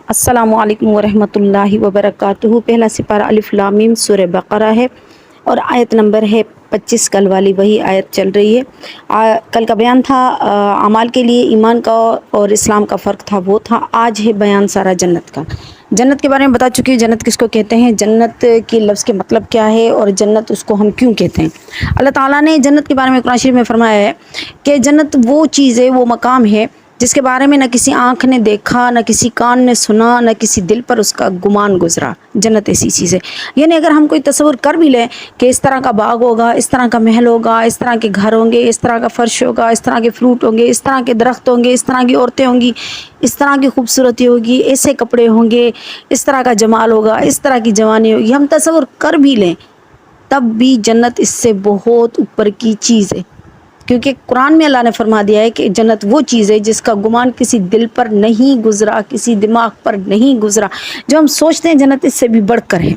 السلام علیکم ورحمۃ اللہ وبرکاتہ۔ پہلا سپارہ الف لام میم سورہ بقرہ ہے اور آیت نمبر ہے 25۔ کل والی وہی آیت چل رہی ہے۔ کل کا بیان تھا اعمال کے لیے ایمان کا اور اسلام کا فرق تھا، وہ تھا۔ آج ہے بیان سارا جنت کا۔ جنت کے بارے میں بتا چکی ہوں، جنت کس کو کہتے ہیں، جنت کے لفظ کے مطلب کیا ہے اور جنت اس کو ہم کیوں کہتے ہیں۔ اللہ تعالیٰ نے جنت کے بارے میں قرآن شریف میں فرمایا ہے کہ جنت وہ چیز ہے، وہ مقام ہے جس کے بارے میں نہ کسی آنکھ نے دیکھا، نہ کسی کان نے سنا، نہ کسی دل پر اس کا گمان گزرا۔ جنت ایسی چیز ہے، یعنی اگر ہم کوئی تصور کر بھی لیں کہ اس طرح کا باغ ہوگا، اس طرح کا محل ہوگا، اس طرح کے گھر ہوں گے، اس طرح کا فرش ہوگا، اس طرح کے فروٹ ہوں گے، اس طرح کے درخت ہوں گے، اس طرح کی عورتیں ہوں گی، اس طرح کی خوبصورتی ہوگی، ایسے کپڑے ہوں گے، اس طرح کا جمال ہوگا، اس طرح کی جوانی ہوگی، ہم تصور کر بھی لیں تب بھی جنت اس سے بہت اوپر کی چیز ہے، کیونکہ قرآن میں اللہ نے فرما دیا ہے کہ جنت وہ چیز ہے جس کا گمان کسی دل پر نہیں گزرا، کسی دماغ پر نہیں گزرا۔ جو ہم سوچتے ہیں جنت اس سے بھی بڑھ کر ہے۔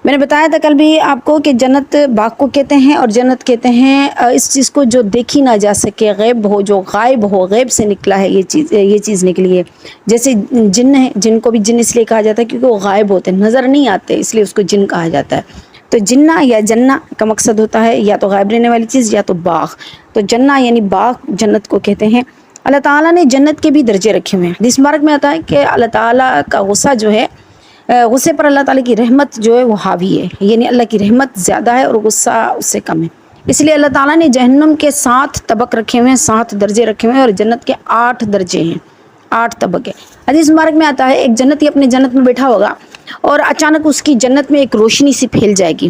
میں نے بتایا تھا کل بھی آپ کو کہ جنت باغ کو کہتے ہیں، اور جنت کہتے ہیں اس چیز کو جو دیکھی نہ جا سکے، غیب ہو، جو غائب ہو، غیب سے نکلا ہے یہ چیز نکلی ہے۔ جیسے جن ہے، جن کو بھی جن اس لیے کہا جاتا ہے کیونکہ وہ غائب ہوتے ہیں، نظر نہیں آتے، اس لیے اس کو جن کہا جاتا ہے۔ تو جنہ یا جنہ کا مقصد ہوتا ہے یا تو غائب رہنے والی چیز یا تو باغ۔ تو جنہ یعنی باغ جنت کو کہتے ہیں۔ اللہ تعالیٰ نے جنت کے بھی درجے رکھے ہوئے ہیں۔ حدیث مبارک میں آتا ہے کہ اللہ تعالیٰ کا غصہ جو ہے، غصے پر اللہ تعالیٰ کی رحمت جو ہے وہ حاوی ہے، یعنی اللہ کی رحمت زیادہ ہے اور غصہ اس سے کم ہے۔ اس لیے اللہ تعالیٰ نے جہنم کے 7 طبق رکھے ہوئے ہیں، 7 درجے رکھے ہوئے ہیں، اور جنت کے 8 درجے ہیں، 8 طبق ہے۔ حدیث مبارک میں آتا ہے ایک جنتی اپنے جنت میں بیٹھا ہوگا اور اچانک اس کی جنت میں ایک روشنی سی پھیل جائے گی،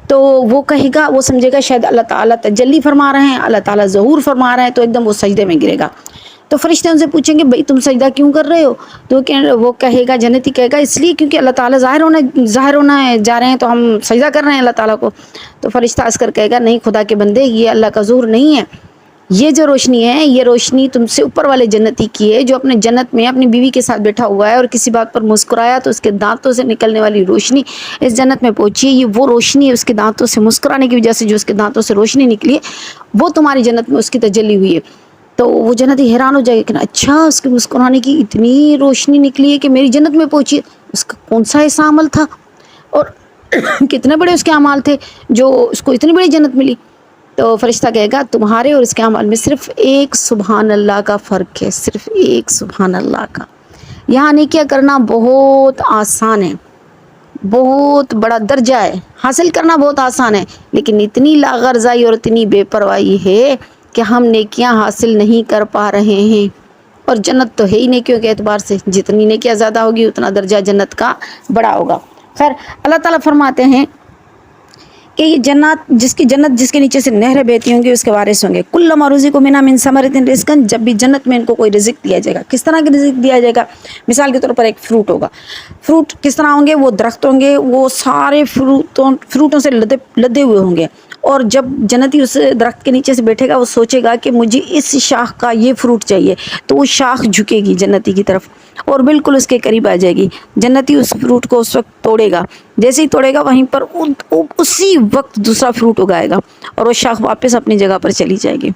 تو وہ کہے گا، وہ سمجھے گا شاید اللہ تعالیٰ تجلی فرما رہے ہیں، اللہ تعالیٰ ظہور فرما رہے ہیں، تو ایک دم وہ سجدے میں گرے گا۔ تو فرشتے ان سے پوچھیں گے بھئی تم سجدہ کیوں کر رہے ہو؟ تو وہ کہے گا، جنتی کہے گا اس لیے کیونکہ اللہ تعالیٰ ظاہر ہونا ہے جا رہے ہیں، تو ہم سجدہ کر رہے ہیں اللہ تعالیٰ کو۔ تو فرشتہ ہنس کر کہے گا نہیں خدا کے بندے، یہ اللہ کا ظہور نہیں ہے، یہ جو روشنی ہے یہ روشنی تم سے اوپر والے جنتی کی ہے، جو اپنے جنت میں اپنی بیوی کے ساتھ بیٹھا ہوا ہے اور کسی بات پر مسکرایا تو اس کے دانتوں سے نکلنے والی روشنی اس جنت میں پہنچی ہے، یہ وہ روشنی ہے، اس کے دانتوں سے مسکرانے کی وجہ سے جو اس کے دانتوں سے روشنی نکلی ہے وہ تمہاری جنت میں اس کی تجلی ہوئی ہے۔ تو وہ جنتی حیران ہو جائے کہ اچھا اس کے مسکرانے کی اتنی روشنی نکلی ہے کہ میری جنت میں پہنچی ہے، اس کا کون سا ایسا عمل تھا اور کتنے بڑے اس کے اعمال تھے جو اس کو اتنی بڑی جنت ملی؟ تو فرشتہ کہے گا تمہارے اور اس کے عمل میں صرف ایک سبحان اللہ کا فرق ہے، صرف ایک سبحان اللہ کا۔ یہاں نیکیاں کرنا بہت آسان ہے، بہت بڑا درجہ ہے، حاصل کرنا بہت آسان ہے، لیکن اتنی لاغرضائی اور اتنی بے پرواہی ہے کہ ہم نیکیاں حاصل نہیں کر پا رہے ہیں، اور جنت تو ہے ہی نیکیوں کے اعتبار سے، جتنی نیکیاں زیادہ ہوگی اتنا درجہ جنت کا بڑا ہوگا۔ خیر، اللہ تعالیٰ فرماتے ہیں کہ یہ جنت جس کے نیچے سے نہریں بہتی ہوں گی اس کے وارث ہوں گے۔ کلما رزقوا منہا من ثمرۃ رزقا، جب بھی جنت میں ان کو کوئی رزق دیا جائے گا، کس طرح کا رزق دیا جائے گا؟ مثال کے طور پر ایک فروٹ ہوگا، فروٹ کس طرح ہوں گے؟ وہ درخت ہوں گے، وہ سارے فروٹوں سے لدے ہوئے ہوں گے، اور جب جنتی اس درخت کے نیچے سے بیٹھے گا وہ سوچے گا کہ مجھے اس شاخ کا یہ فروٹ چاہیے، تو وہ شاخ جھکے گی جنتی کی طرف اور بالکل اس کے قریب آ جائے گی۔ جنتی اس فروٹ کو اس وقت توڑے گا، جیسے ہی توڑے گا وہیں پر اسی وقت دوسرا فروٹ اگائے گا اور وہ شاخ واپس اپنی جگہ پر چلی جائے گی۔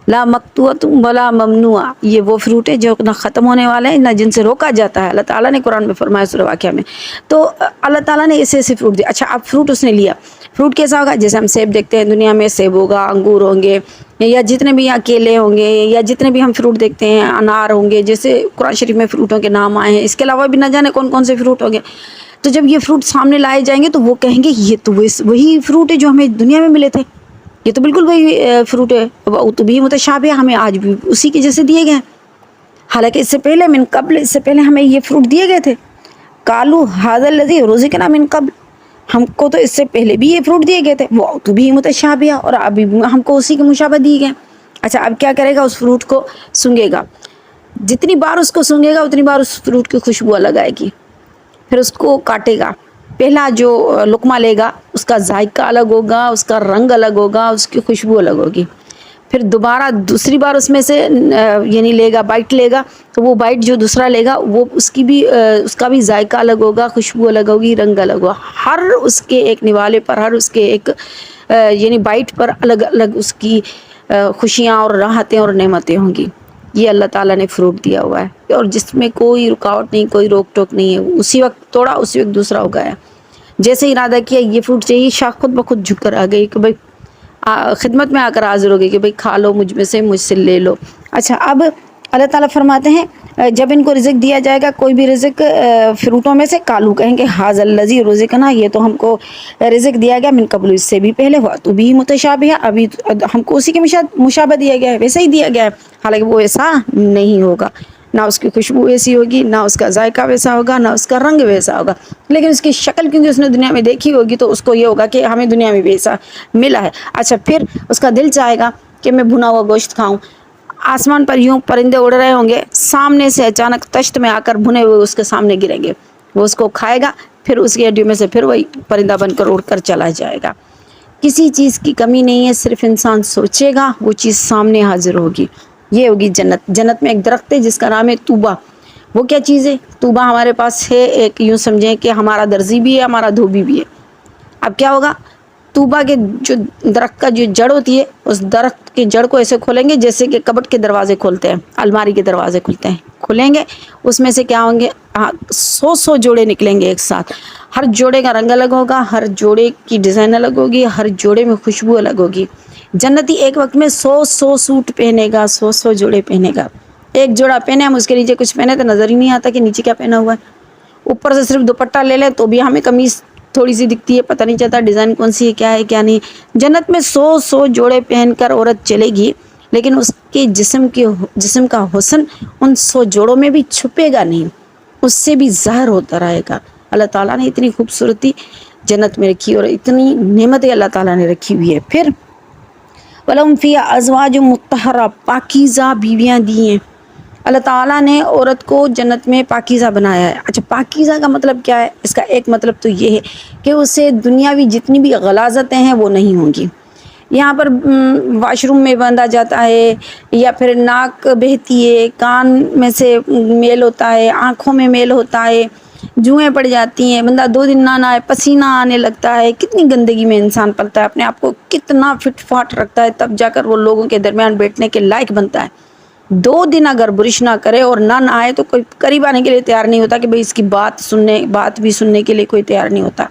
لا مقطوعۃ ولا ممنوع، یہ وہ فروٹ ہے جو نہ ختم ہونے والے ہیں نہ جن سے روکا جاتا ہے، اللہ تعالیٰ نے قرآن میں فرمایا سورہ واقعہ میں۔ تو اللہ تعالیٰ نے ایسے فروٹ دیا۔ اچھا، اب فروٹ اس نے لیا، فروٹ کیسا ہوگا؟ جیسے ہم سیب دیکھتے ہیں دنیا میں، سیب ہوگا، انگور ہوں گے، یا جتنے بھی یہاں کیلے ہوں گے، یا جتنے بھی ہم فروٹ دیکھتے ہیں، انار ہوں گے، جیسے قرآن شریف میں فروٹوں کے نام آئے ہیں، اس کے علاوہ بھی نہ جانے کون کون سے فروٹ ہوں گے۔ تو جب یہ فروٹ سامنے لائے جائیں گے تو وہ کہیں گے یہ تو وہی فروٹ ہے جو ہمیں دنیا میں ملے تھے، یہ تو بالکل وہی فروٹ ہے، تو بھی متشابہ، ہمیں آج بھی اسی کے جیسے دیے گئے، حالانکہ اس سے پہلے من قبل، اس سے پہلے ہمیں یہ فروٹ دیے گئے تھے۔ قالوا ھذا الذی رزقنا من قبل، ہم کو تو اس سے پہلے بھی یہ فروٹ دیے گئے تھے، وہ تو بھی متشابہ، اور ابھی ہم کو اسی کے مشابہ دیے گئے۔ اچھا، اب کیا کرے گا؟ اس فروٹ کو سونگھے گا، جتنی بار اس کو سونگھے گا اتنی بار اس فروٹ کی خوشبو الگ آئے گی، پھر اس کو کاٹے گا، پہلا جو لقمہ لے گا اس کا ذائقہ الگ ہوگا، اس کا رنگ الگ ہوگا، اس کی خوشبو الگ ہوگی، پھر دوبارہ دوسری بار اس میں سے یعنی لے گا، بائٹ لے گا، تو وہ بائٹ جو دوسرا لے گا وہ اس کا بھی ذائقہ الگ ہوگا، خوشبو الگ ہوگی، رنگ الگ ہوگا، ہر اس کے ایک نوالے پر، ہر اس کے ایک یعنی بائٹ پر الگ الگ اس کی خوشیاں اور راحتیں اور نعمتیں ہوں گی۔ یہ اللہ تعالیٰ نے فروٹ دیا ہوا ہے اور جس میں کوئی رکاوٹ نہیں، کوئی روک ٹوک نہیں ہے، اسی وقت توڑا اسی وقت دوسرا اگایا، جیسے ارادہ کیا یہ فروٹ چاہیے، شاخ خود بخود جھک کر آ گئی کہ بھائی خدمت میں آ کر حاضر ہو گئی کہ بھائی کھا لو مجھ میں سے، مجھ سے لے لو۔ اچھا، اب اللہ تعالیٰ فرماتے ہیں جب ان کو رزق دیا جائے گا، کوئی بھی رزق فروٹوں میں سے، کالو کہیں گے ھذا الذی رزقنا، یہ تو ہم کو رزق دیا گیا من قبل، اس سے بھی پہلے، ہوا تو بھی متشابہ، ابھی ہم کو اسی کے مشابہ دیا گیا ہے، ویسا ہی دیا گیا ہے، حالانکہ وہ ایسا نہیں ہوگا، نہ اس کی خوشبو ایسی ہوگی، نہ اس کا ذائقہ ویسا ہوگا، نہ اس کا رنگ ویسا ہوگا، لیکن اس کی شکل کیونکہ اس نے دنیا میں دیکھی ہوگی تو اس کو یہ ہوگا کہ ہمیں دنیا میں بھی ایسا ملا ہے۔ اچھا، پھر اس کا دل چاہے گا کہ میں بھنا ہوا گوشت کھاؤں، آسمان پر یوں پرندے اڑ رہے ہوں گے، سامنے سے اچانک تشت میں آ کر بھنے ہوئے اس کے سامنے گریں گے، وہ اس کو کھائے گا، پھر اس کی ہڈیوں میں سے پھر وہی پرندہ بن کر اڑ کر چلا جائے گا۔ کسی چیز کی کمی نہیں ہے، صرف انسان سوچے گا وہ چیز سامنے حاضر ہوگی۔ یہ ہوگی جنت۔ جنت میں ایک درخت ہے جس کا نام ہے طوبہ۔ وہ کیا چیز ہے؟ طوبہ ہمارے پاس ہے، ایک یوں سمجھیں کہ ہمارا درزی بھی ہے، ہمارا دھوبی بھی ہے۔ اب کیا ہوگا؟ طوبہ کے جو درخت کا جو جڑ ہوتی ہے، اس درخت کے جڑ کو ایسے کھولیں گے جیسے کہ کبٹ کے دروازے کھولتے ہیں، الماری کے دروازے کھلتے ہیں، کھولیں گے، اس میں سے کیا ہوں گے؟ 100 جوڑے نکلیں گے ایک ساتھ، ہر جوڑے کا رنگ الگ ہوگا، ہر جوڑے کی ڈیزائن الگ ہوگی، ہر جوڑے میں خوشبو الگ ہوگی۔ جنتی ایک وقت میں 100 سوٹ پہنے گا، 100 جوڑے پہنے گا۔ ایک جوڑا پہنے، ہم اس کے نیچے کچھ پہنے تو نظر ہی نہیں آتا کہ نیچے کیا پہنا ہوا ہے۔ اوپر سے صرف دوپٹہ لے لیں تو بھی ہمیں قمیص تھوڑی سی دکھتی ہے، پتہ نہیں چلتا ڈیزائن کون سی ہے، کیا ہے کیا نہیں۔ جنت میں 100 جوڑے پہن کر عورت چلے گی، لیکن اس کے جسم کا حسن ان 100 جوڑوں میں بھی چھپے گا نہیں، اس سے بھی ظاہر ہوتا رہے گا۔ اللہ تعالیٰ نے اتنی خوبصورتی جنت میں رکھی اور اتنی نعمتیں اللہ تعالیٰ نے رکھی ہوئی ہے۔ پھر وَلَهُمْ فِيهَا أَزْوَاجٌ مُطَّهَّرَةٌ، پاکیزہ بیویاں دی ہیں اللہ تعالیٰ نے عورت کو جنت میں پاکیزہ بنایا ہے۔ اچھا، پاکیزہ کا مطلب کیا ہے؟ اس کا ایک مطلب تو یہ ہے کہ اسے دنیاوی جتنی بھی غلاظتیں ہیں وہ نہیں ہوں گی۔ یہاں پر واش روم میں باندھا جاتا ہے، یا پھر ناک بہتی ہے، کان میں سے میل ہوتا ہے، آنکھوں میں میل ہوتا ہے، جوئیں پڑ جاتی ہیں، بندہ 2 دن نہ نہائے پسینہ آنے لگتا ہے، کتنی گندگی میں انسان پلتا ہے، اپنے آپ کو کتنا فٹ فاٹ رکھتا ہے، تب جا کر وہ لوگوں کے درمیان بیٹھنے کے لائق بنتا ہے۔ 2 دن اگر برش نہ کرے اور نہ نہائے تو کوئی قریب آنے کے لیے تیار نہیں ہوتا کہ بھئی اس کی بات بھی سننے کے لیے کوئی تیار نہیں ہوتا۔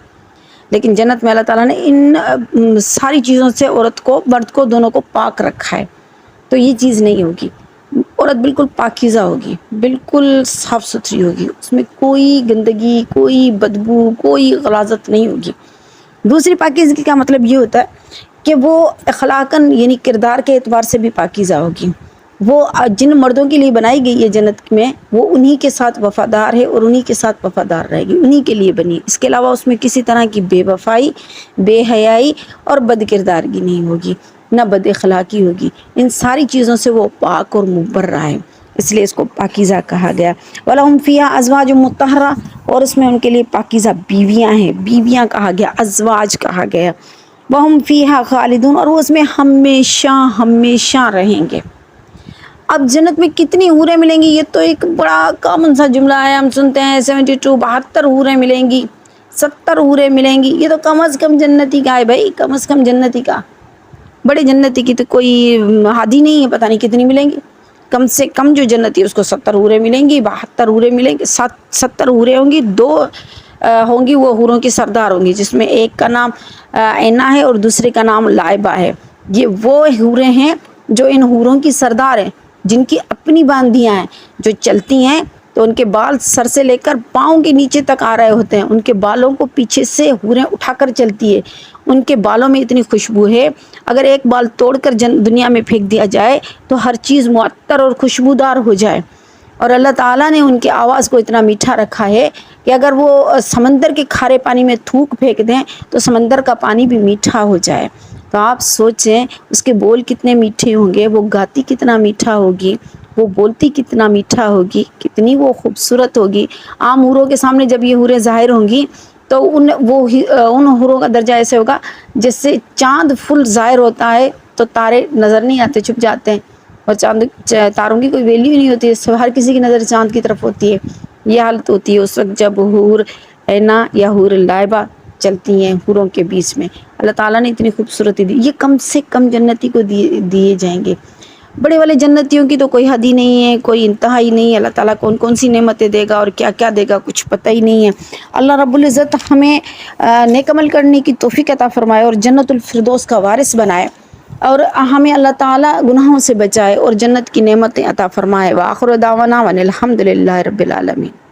لیکن جنت میں اللہ تعالیٰ نے ان ساری چیزوں سے عورت کو، مرد کو، دونوں کو پاک رکھا ہے، تو یہ چیز نہیں ہوگی۔ عورت بالکل پاکیزہ ہوگی، بالکل صاف ستھری ہوگی، اس میں کوئی گندگی، کوئی بدبو، کوئی غلاظت نہیں ہوگی۔ دوسری پاکیزگی کا مطلب یہ ہوتا ہے کہ وہ اخلاقاً یعنی کردار کے اعتبار سے بھی پاکیزہ ہوگی۔ وہ جن مردوں کے لیے بنائی گئی ہے جنت میں، وہ انہی کے ساتھ وفادار ہے اور انہی کے ساتھ وفادار رہے گی، انہی کے لیے بنی۔ اس کے علاوہ اس میں کسی طرح کی بے وفائی، بے حیائی اور بد کردارگی نہیں ہوگی، نہ بد اخلاقی ہوگی۔ ان ساری چیزوں سے وہ پاک اور مبرہ ہے، اس لیے اس کو پاکیزہ کہا گیا۔ وَلَهُمْ فِيهَا أَزْوَاجٌ مُطَّهَّرَةٌ، اور اس میں ان کے لیے پاکیزہ بیویاں ہیں، بیویاں کہا گیا، ازواج کہا گیا۔ وَهُمْ فِيهَا خَالِدُونَ، اور وہ اس میں ہمیشہ ہمیشہ رہیں گے۔ اب جنت میں کتنی حوریں ملیں گی، یہ تو ایک بڑا کامن سا جملہ ہے، ہم سنتے ہیں 72 حوریں ملیں گی، 70 حوریں ملیں گی، یہ تو کم از کم جنتی کا ہے بھائی، کم از کم جنتی کا۔ بڑے جنتی کی تو کوئی حد ہی نہیں ہے، پتہ نہیں کتنی ملیں گی۔ کم سے کم جو جنتی ہے اس کو 70 حوریں ملیں گی، 72 حوریں ملیں گی، 70 حوریں ہوں گی، 2 ہوں گی وہ حوروں کی سردار ہوں گی، جس میں ایک کا نام اینا ہے اور دوسرے کا نام لائبہ ہے۔ یہ وہ حوریں ہیں جو ان حوروں کی سردار ہیں، جن کی اپنی باندیاں ہیں، جو چلتی ہیں تو ان کے بال سر سے لے کر پاؤں کے نیچے تک آ رہے ہوتے ہیں، ان کے بالوں کو پیچھے سے حوریں اٹھا کر چلتی ہے، ان کے بالوں میں اتنی خوشبو ہے، اگر ایک بال توڑ کر دنیا میں پھینک دیا جائے تو ہر چیز معطر اور خوشبودار ہو جائے۔ اور اللہ تعالیٰ نے ان کی آواز کو اتنا میٹھا رکھا ہے کہ اگر وہ سمندر کے کھارے پانی میں تھوک پھینک دیں تو سمندر کا پانی بھی میٹھا ہو جائے۔ تو آپ سوچیں اس کے بول کتنے میٹھے ہوں گے، وہ گاتی کتنا میٹھا ہوگی، وہ بولتی کتنا میٹھا ہوگی، کتنی وہ خوبصورت ہوگی۔ عام حوروں کے سامنے جب یہ حوریں ظاہر ہوں گی تو ان حوروں کا درجہ ایسے ہوگا جس سے چاند فل ظاہر ہوتا ہے تو تارے نظر نہیں آتے، چھپ جاتے ہیں، اور تاروں کی کوئی ویلیو نہیں ہوتی ہے، ہر کسی کی نظر چاند کی طرف ہوتی ہے۔ یہ حالت ہوتی ہے اس وقت جب حور اینا یا حور لائبہ چلتی ہیں حوروں کے بیچ میں۔ اللہ تعالیٰ نے اتنی خوبصورتی دی، یہ کم سے کم جنتی کو دیے جائیں گے۔ بڑے والے جنتیوں کی تو کوئی حد ہی نہیں ہے، کوئی انتہا ہی نہیں ہے. اللہ تعالیٰ کون کون سی نعمتیں دے گا اور کیا کیا دے گا کچھ پتہ ہی نہیں ہے. اللہ رب العزت ہمیں نیک عمل کرنے کی توفیق عطا فرمائے اور جنت الفردوس کا وارث بنائے، اور ہمیں اللہ تعالیٰ گناہوں سے بچائے اور جنت کی نعمتیں عطا فرمائے. وآخر دعوانا ان الحمد للہ رب العالمین.